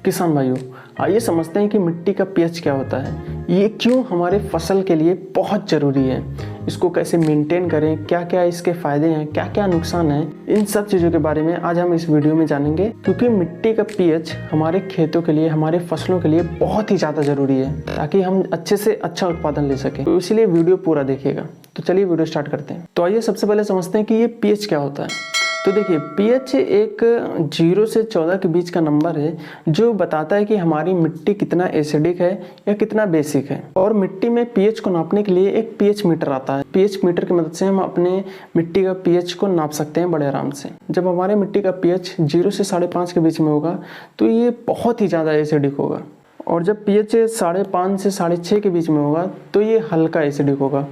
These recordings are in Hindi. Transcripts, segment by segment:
किसान भाइयों, आइए समझते हैं कि मिट्टी का पीएच क्या होता है, ये क्यों हमारे फसल के लिए बहुत ज़रूरी है, इसको कैसे मेंटेन करें, क्या क्या इसके फ़ायदे हैं, क्या क्या नुकसान हैं। इन सब चीज़ों के बारे में आज हम इस वीडियो में जानेंगे, क्योंकि मिट्टी का पीएच हमारे खेतों के लिए, हमारे फसलों के लिए बहुत ही ज़्यादा ज़रूरी है, ताकि हम अच्छे से अच्छा उत्पादन ले सकें। तो इसीलिए वीडियो पूरा देखिएगा। तो चलिए वीडियो स्टार्ट करते हैं। तो आइए सबसे पहले समझते हैं कि ये पीएच क्या होता है। तो देखिए, पीएच एक 0 से 14 के बीच का नंबर है जो बताता है कि हमारी मिट्टी कितना एसिडिक है या कितना बेसिक है। और मिट्टी में पीएच को नापने के लिए एक पीएच मीटर आता है। पीएच मीटर की मदद से हम अपने मिट्टी का पीएच को नाप सकते हैं बड़े आराम से। जब हमारे मिट्टी का पीएच 0 से 5.5 के बीच में होगा तो ये बहुत ही ज़्यादा एसिडिक होगा, और जब पीएच 5.5 से 6.5 के बीच में होगा तो ये हल्का एसिडिक होगा,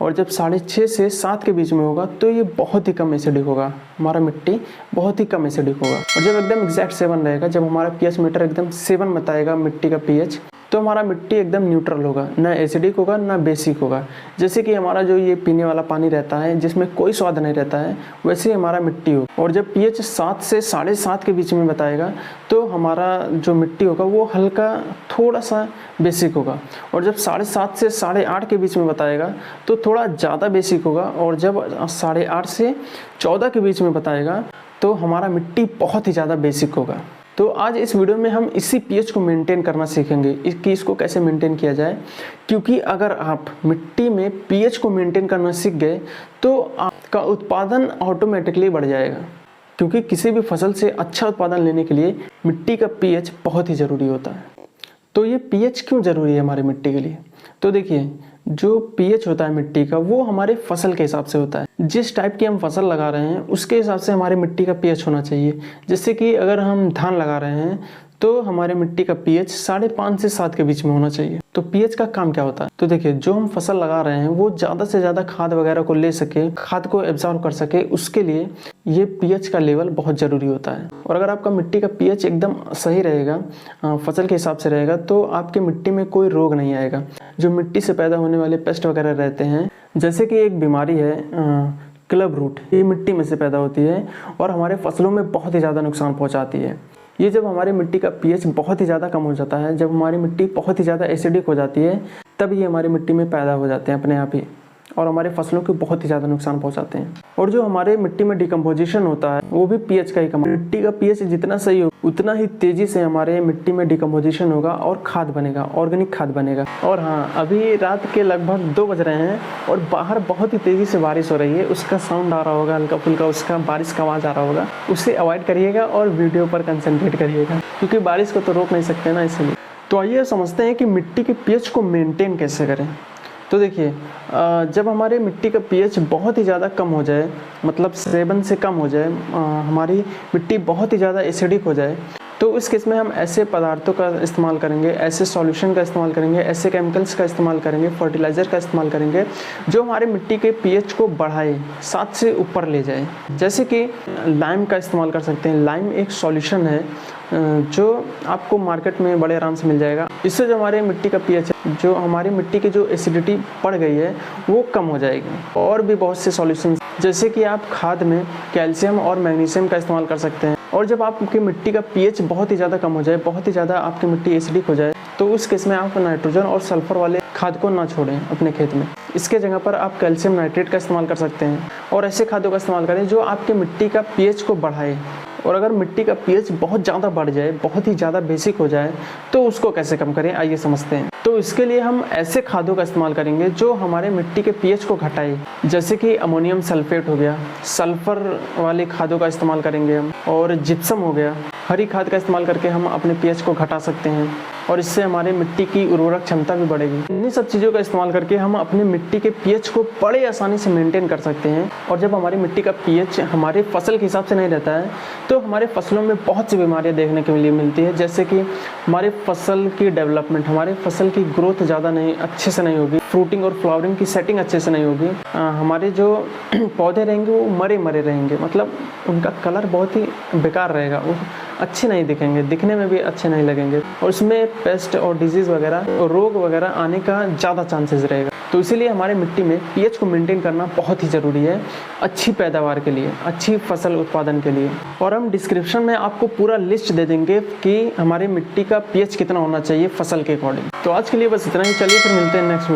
और जब 6.5 से 7 के बीच में होगा तो ये बहुत ही कम एसिडिक होगा। हमारा मिट्टी बहुत ही कम एसिडिक होगा। और जब एकदम एग्जैक्ट 7 रहेगा, जब हमारा पीएच मीटर एकदम 7 बताएगा मिट्टी का पीएच, तो हमारा मिट्टी एकदम न्यूट्रल होगा, ना एसिडिक होगा ना बेसिक होगा। जैसे कि हमारा जो ये पीने वाला पानी रहता है जिसमें कोई स्वाद नहीं रहता है, वैसे ही हमारा मिट्टी होगा। और जब पीएच 7 से 7.5 के बीच में बताएगा तो हमारा जो मिट्टी होगा वो हल्का थोड़ा सा बेसिक होगा। और जब 7.5 से 8.5 के बीच में बताएगा तो थोड़ा ज़्यादा बेसिक होगा। और जब 8.5 से 14 के बीच में बताएगा तो हमारा मिट्टी बहुत ही ज़्यादा बेसिक होगा। तो आज इस वीडियो में हम इसी पीएच को मेंटेन करना सीखेंगे कि इसको कैसे मेंटेन किया जाए। क्योंकि अगर आप मिट्टी में पीएच को मेंटेन करना सीख गए तो आपका उत्पादन ऑटोमेटिकली बढ़ जाएगा। क्योंकि किसी भी फसल से अच्छा उत्पादन लेने के लिए मिट्टी का पीएच बहुत ही ज़रूरी होता है। तो ये पीएच क्यों ज़रूरी है हमारी मिट्टी के लिए? तो देखिए, जो पीएच होता है मिट्टी का वो हमारे फसल के हिसाब से होता है। जिस टाइप की हम फसल लगा रहे हैं उसके हिसाब से हमारी मिट्टी का पीएच होना चाहिए। जैसे कि अगर हम धान लगा रहे हैं तो हमारे मिट्टी का पीएच 5.5 से 7 के बीच में होना चाहिए। तो पीएच का काम क्या होता है? तो देखिए, जो हम फसल लगा रहे हैं वो ज़्यादा से ज़्यादा खाद वगैरह को ले सके, खाद को एब्जॉर्ब कर सके, उसके लिए ये पीएच का लेवल बहुत ज़रूरी होता है। और अगर आपका मिट्टी का पीएच एकदम सही रहेगा, फसल के हिसाब से रहेगा, तो आपकी मिट्टी में कोई रोग नहीं आएगा। जो मिट्टी से पैदा होने वाले पेस्ट वगैरह रहते हैं, जैसे कि एक बीमारी है क्लब रूट, ये मिट्टी में से पैदा होती है और हमारे फसलों में बहुत ही ज़्यादा नुकसान पहुँचाती है। ये जब हमारी मिट्टी का पीएच बहुत ही ज़्यादा कम हो जाता है, जब हमारी मिट्टी बहुत ही ज़्यादा एसिडिक हो जाती है, तब ये हमारी मिट्टी में पैदा हो जाते हैं अपने आप ही, और हमारे फसलों को बहुत ही ज़्यादा नुकसान पहुंचाते हैं। और जो हमारे मिट्टी में डिकम्पोजिशन होता है वो भी पीएच का ही कम। मिट्टी का पीएच जितना सही हो उतना ही तेज़ी से हमारे मिट्टी में डिकम्पोजिशन होगा और खाद बनेगा, ऑर्गेनिक खाद बनेगा। और हाँ, अभी रात के लगभग 2 बज रहे हैं और बाहर बहुत ही तेज़ी से बारिश हो रही है। उसका साउंड आ रहा होगा हल्का फुल्का, उसका बारिश का आवाज़ आ रहा होगा, उससे अवॉइड करिएगा और वीडियो पर कंसंट्रेट करिएगा, क्योंकि बारिश को तो रोक नहीं सकते ना, इसलिए। तो आइए समझते हैं कि मिट्टी के पीएच को मेंटेन कैसे करें। तो देखिए, जब हमारे मिट्टी का पीएच बहुत ही ज़्यादा कम हो जाए, मतलब 7 से कम हो जाए, हमारी मिट्टी बहुत ही ज़्यादा एसिडिक हो जाए, तो इस केस में हम ऐसे पदार्थों का इस्तेमाल करेंगे, ऐसे सॉल्यूशन का इस्तेमाल करेंगे, ऐसे केमिकल्स का इस्तेमाल करेंगे, फर्टिलाइज़र का इस्तेमाल करेंगे जो हमारे मिट्टी के पीएच को बढ़ाए, 7 से ऊपर ले जाए। जैसे कि लाइम का इस्तेमाल कर सकते हैं। लाइम एक सॉल्यूशन है जो आपको मार्केट में बड़े आराम से मिल जाएगा। इससे जो हमारे मिट्टी का पीएच, जो हमारी मिट्टी की जो एसिडिटी बढ़ गई है वो कम हो जाएगी। और भी बहुत से सॉल्यूशन, जैसे कि आप खाद में कैल्शियम और मैग्नीशियम का इस्तेमाल कर सकते हैं। और जब आपकी मिट्टी का पीएच बहुत ही ज़्यादा कम हो जाए, बहुत ही ज़्यादा आपकी मिट्टी एसिडिक हो जाए, तो उस केस में आप नाइट्रोजन और सल्फर वाले खाद को ना छोड़ें अपने खेत में। इसके जगह पर आप कैल्शियम नाइट्रेट का इस्तेमाल कर सकते हैं और ऐसे खादों का इस्तेमाल करें जो आपके मिट्टी का पीएच को बढ़ाए। और अगर मिट्टी का पीएच बहुत ज़्यादा बढ़ जाए, बहुत ही ज़्यादा बेसिक हो जाए, तो उसको कैसे कम करें, आइए समझते हैं। तो इसके लिए हम ऐसे खादों का इस्तेमाल करेंगे जो हमारे मिट्टी के पीएच को घटाए। जैसे कि अमोनियम सल्फेट हो गया, सल्फर वाले खादों का इस्तेमाल करेंगे हम, और जिप्सम हो गया। हरी खाद का इस्तेमाल करके हम अपने पीएच को घटा सकते हैं और इससे हमारे मिट्टी की उर्वरक क्षमता भी बढ़ेगी। इन्हीं सब चीज़ों का इस्तेमाल करके हम अपने मिट्टी के पीएच को बड़े आसानी से मेंटेन कर सकते हैं। और जब हमारी मिट्टी का पीएच हमारे फसल के हिसाब से नहीं रहता है तो हमारे फसलों में बहुत सी बीमारियां देखने के लिए मिलती है। जैसे कि हमारे फसल की डेवलपमेंट, हमारे फसल की ग्रोथ ज़्यादा नहीं अच्छे से नहीं होगी, फ्रूटिंग और फ्लावरिंग की सेटिंग अच्छे से नहीं होगी, हमारे जो पौधे रहेंगे वो मरे मरे रहेंगे, मतलब उनका कलर बहुत ही बेकार रहेगा, वो अच्छे नहीं दिखेंगे, दिखने में भी अच्छे नहीं लगेंगे, और उसमें पेस्ट और डिजीज़ वगैरह और रोग वगैरह आने का ज़्यादा चांसेस रहेगा। तो इसीलिए हमारे मिट्टी में पीएच को मेंटेन करना बहुत ही ज़रूरी है अच्छी पैदावार के लिए, अच्छी फसल उत्पादन के लिए। और हम डिस्क्रिप्शन में आपको पूरा लिस्ट दे देंगे कि हमारी मिट्टी का पीएच कितना होना चाहिए फसल के अकॉर्डिंग। तो आज के लिए बस इतना ही, चलिए फिर मिलते हैं नेक्स्ट वीडियो।